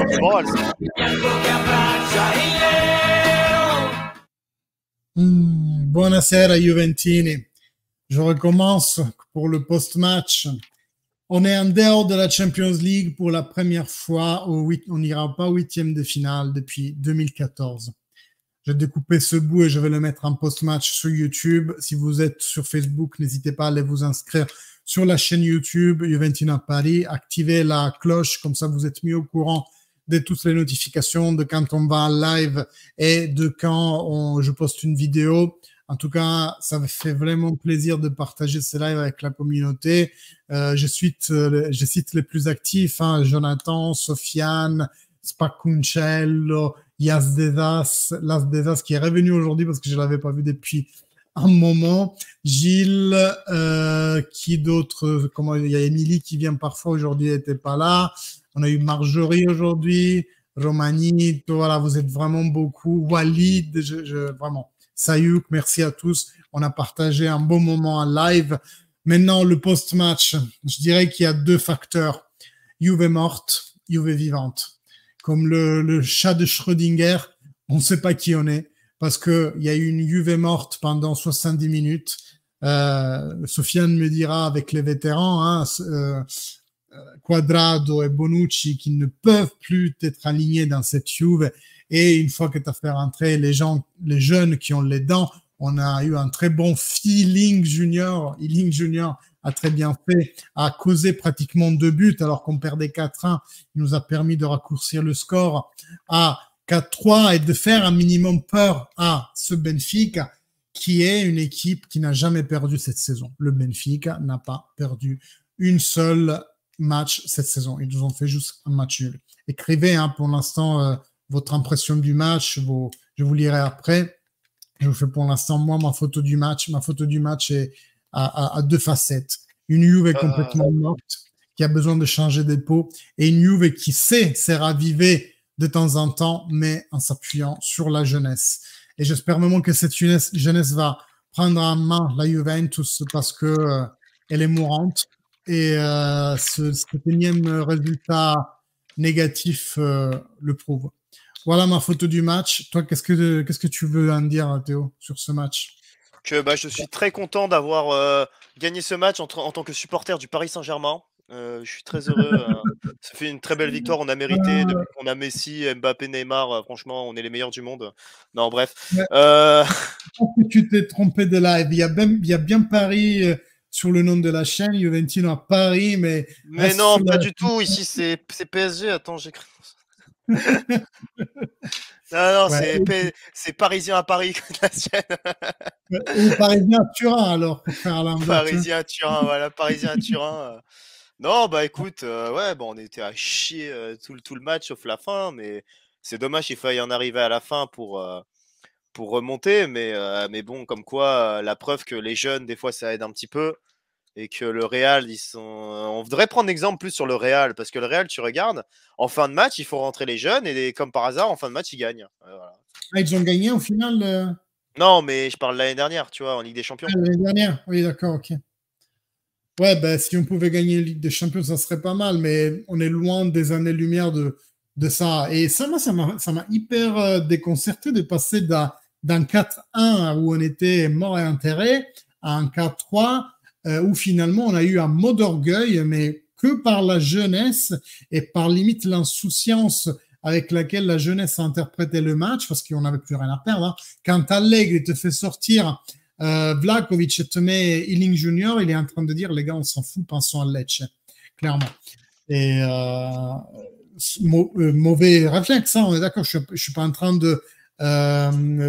un peu moral, ça. Buonasera Juventini. Je recommence pour le post-match. On est en dehors de la Champions League pour la première fois. On n'ira pas au 8e de finale depuis 2014. J'ai découpé ce bout et je vais le mettre en post-match sur YouTube. Si vous êtes sur Facebook, n'hésitez pas à aller vous inscrire sur la chaîne YouTube Juventina Paris. Activez la cloche, comme ça vous êtes mis au courant de toutes les notifications, de quand on va en live et de quand je poste une vidéo. En tout cas, ça me fait vraiment plaisir de partager ces lives avec la communauté. Je cite les plus actifs, hein, Jonathan, Sofiane, Spacuncello, Las qui est revenu aujourd'hui parce que je l'avais pas vu depuis un moment. Gilles, qui d'autre? Comment il y a Émilie qui vient parfois, aujourd'hui elle n'était pas là. On a eu Marjorie aujourd'hui, Romanito, voilà, vous êtes vraiment beaucoup. Walid, vraiment. Sayouk, merci à tous. On a partagé un bon moment en live. Maintenant, le post-match, je dirais qu'il y a deux facteurs. Juve morte, Juve vivante. Comme le chat de Schrödinger, on ne sait pas qui on est parce qu'il y a eu une Juve morte pendant 70 minutes. Sofiane me dira avec les vétérans, hein, Quadrado et Bonucci qui ne peuvent plus être alignés dans cette Juve. Et une fois que tu as fait rentrer les jeunes qui ont les dents, on a eu un très bon feeling junior. Ealing Junior a très bien fait, a causé pratiquement 2 buts alors qu'on perdait 4-1. Il nous a permis de raccourcir le score à 4-3 et de faire un minimum peur à ce Benfica qui est une équipe qui n'a jamais perdu cette saison. Le Benfica n'a pas perdu une seule match cette saison. Ils nous ont fait juste un match nul. Écrivez hein, pour l'instant votre impression du match. Je vous lirai après. Je vous fais pour l'instant, moi, ma photo du match. Ma photo du match est à 2 facettes. Une Juve complètement morte, qui a besoin de changer des pots, et une Juve qui sait se raviver de temps en temps, mais en s'appuyant sur la jeunesse. Et j'espère vraiment que cette jeunesse va prendre en main la Juventus parce que elle est mourante. Et cet énième résultat négatif le prouve. Voilà ma photo du match. Toi, qu'est-ce que tu veux en dire, Théo, sur ce match? Je suis très content d'avoir gagné ce match en tant que supporter du Paris Saint-Germain. Je suis très heureux. Ça fait une très belle victoire. On a mérité. Depuis qu'on a Messi, Mbappé, Neymar, franchement, on est les meilleurs du monde. Non, bref. Ouais. Je pense que tu t'es trompé de live. Il y a bien Paris sur le nom de la chaîne, Juventino à Paris, mais non, pas du tout. Ici, c'est PSG. Attends, j'ai cru. Non, ouais. C'est Parisien à Paris, la sienne. Ou Parisien à Turin, alors, pour faire l'inverse. Parisien à Turin, voilà, Parisien à Turin. Non, bah écoute, ouais, bon, on était à chier tout le match, sauf la fin, mais c'est dommage, il fallait en arriver à la fin pour remonter, mais bon, comme quoi, la preuve que les jeunes, des fois, ça aide un petit peu. Et que le Real, on devrait prendre exemple plus sur le Real, parce que le Real, tu regardes, en fin de match, il faut rentrer les jeunes, et comme par hasard, en fin de match, ils gagnent. Voilà. Ah, ils ont gagné au final Non, mais je parle de l'année dernière, tu vois, en Ligue des Champions. Ah, l'année dernière, oui, d'accord, ok. Ouais, ben, si on pouvait gagner la Ligue des Champions, ça serait pas mal, mais on est loin des années-lumière de ça. Et ça m'a hyper déconcerté de passer d'un 4-1 où on était mort et enterré à un 4-3 où finalement on a eu un mot d'orgueil, mais que par la jeunesse et par limite l'insouciance avec laquelle la jeunesse a interprété le match, parce qu'on n'avait plus rien à perdre. Hein. Quand Allegri te fait sortir Vlahovic te met Ealing Junior, il est en train de dire les gars, on s'en fout, pensons à Lecce, clairement. Et mauvais réflexe, hein, on est d'accord, je suis pas en train de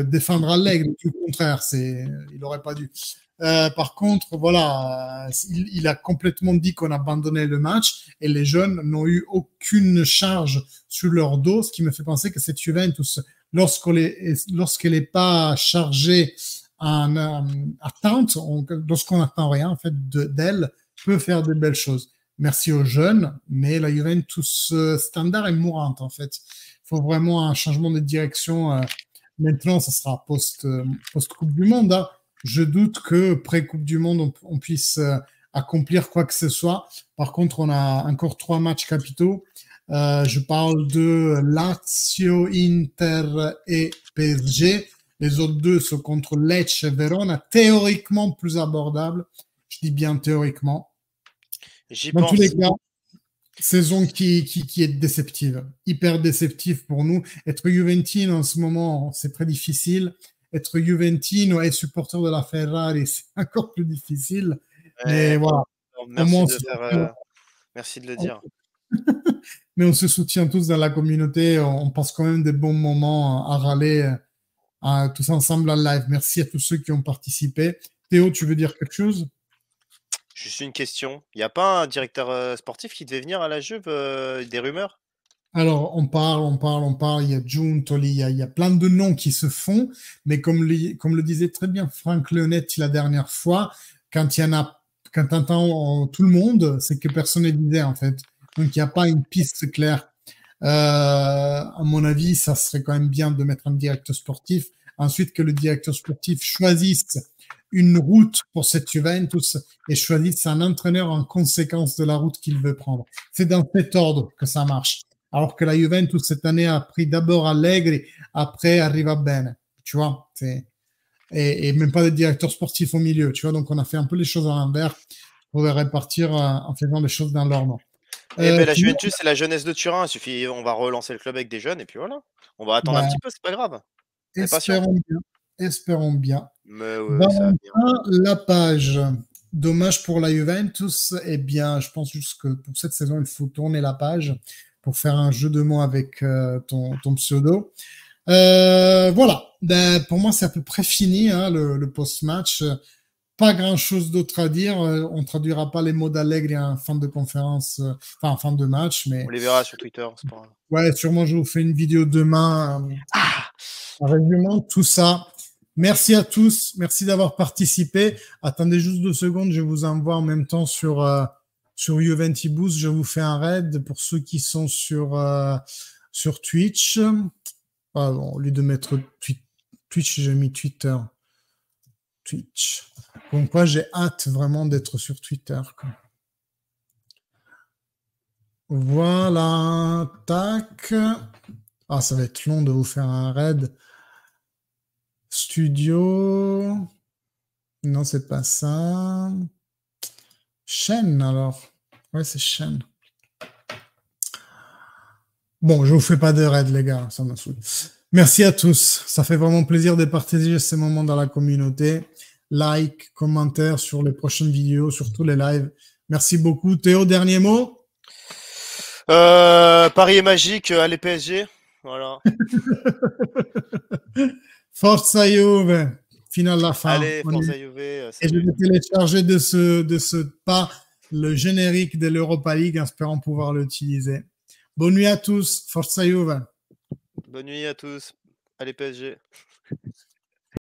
défendre Allegri, tout le contraire, il aurait pas dû. Par contre, voilà, il a complètement dit qu'on abandonnait le match et les jeunes n'ont eu aucune charge sur leur dos, ce qui me fait penser que cette Juventus, lorsqu'elle n'est pas chargée en attente, lorsqu'on n'attend rien en fait d'elle, peut faire de belles choses. Merci aux jeunes, mais la Juventus standard est mourante en fait. Il faut vraiment un changement de direction. Maintenant, ça sera post-Coupe du Monde. Hein. Je doute que pré-Coupe du Monde, on puisse accomplir quoi que ce soit. Par contre, on a encore 3 matchs capitaux. Je parle de Lazio, Inter et PSG. Les autres deux sont contre Lecce et Verona, théoriquement plus abordables. Je dis bien théoriquement. J'y Dans tous les pense. cas, saison qui est déceptive, hyper déceptive pour nous. Être Juventino en ce moment, c'est très difficile. Être Juventino et supporter de la Ferrari, c'est encore plus difficile. Mais Ouais. voilà, Bon, au merci moins, de faire, merci de le dire. mais on se soutient tous dans la communauté. On passe quand même des bons moments à râler tous ensemble en live. Merci à tous ceux qui ont participé. Théo, tu veux dire quelque chose? Juste une question. Il n'y a pas un directeur sportif qui devait venir à la Juve, des rumeurs? Alors, on parle. Il y a Giuntoli, il y a plein de noms qui se font, mais comme le disait très bien Franck Leonetti la dernière fois, quand il y en a, quand tu entends tout le monde, c'est que personne n'est visé en fait. Donc, il n'y a pas une piste claire. À mon avis, ça serait quand même bien de mettre un directeur sportif. Ensuite, que le directeur sportif choisisse une route pour cette Juventus et choisisse un entraîneur en conséquence de la route qu'il veut prendre. C'est dans cet ordre que ça marche. Alors que la Juventus cette année a pris d'abord Allegri, après arriva bene. Tu vois, et même pas de directeur sportif au milieu. Tu vois, donc on a fait un peu les choses à l'envers pour les répartir en faisant les choses dans l'ordre. Eh ben, la Tu Juventus, c'est la jeunesse de Turin. Il suffit, on va relancer le club avec des jeunes et puis voilà. On va attendre un bah, petit peu, c'est pas grave. On est patient. espérons bien. Espérons bien. Mais ouais, ça va venir. Valentin Lapage. Dommage pour la Juventus. Eh bien, je pense juste que pour cette saison, il faut tourner la page pour faire un jeu de mots avec ton pseudo. Voilà. Ben, pour moi, c'est à peu près fini, hein, le post-match. Pas grand-chose d'autre à dire. On traduira pas les mots d'Allegri en fin de conférence, enfin en fin de match, mais On les verra sur Twitter, c'est pas grave. ouais, sûrement je vous fais une vidéo demain Ah! en résumant tout ça. Merci à tous, merci d'avoir participé. Attendez juste 2 secondes, je vous envoie en même temps sur Juventi Boost. Je vous fais un raid pour ceux qui sont sur Twitch. Ah, bon, au lieu de mettre Twitch, j'ai mis Twitter. Twitch. Donc quoi, j'ai hâte vraiment d'être sur Twitter, quoi. Voilà, tac. Ah, ça va être long de vous faire un raid. Studio. Non, c'est pas ça. Chaîne, alors. Ouais, c'est chaîne. Bon, je vous fais pas de raid, les gars, ça m'a saoulé. Merci à tous. Ça fait vraiment plaisir de partager ces moments dans la communauté. Like, commentaire sur les prochaines vidéos, sur tous les lives. Merci beaucoup. Théo, dernier mot? Paris est magique, allez PSG. Voilà. Forza Juve, fino alla fin. Allez, Forza Juve, Et je salut. vais télécharger de ce pas le générique de l'Europa League, en espérant pouvoir l'utiliser. Bonne nuit à tous. Forza Juve. Bonne nuit à tous. Allez PSG.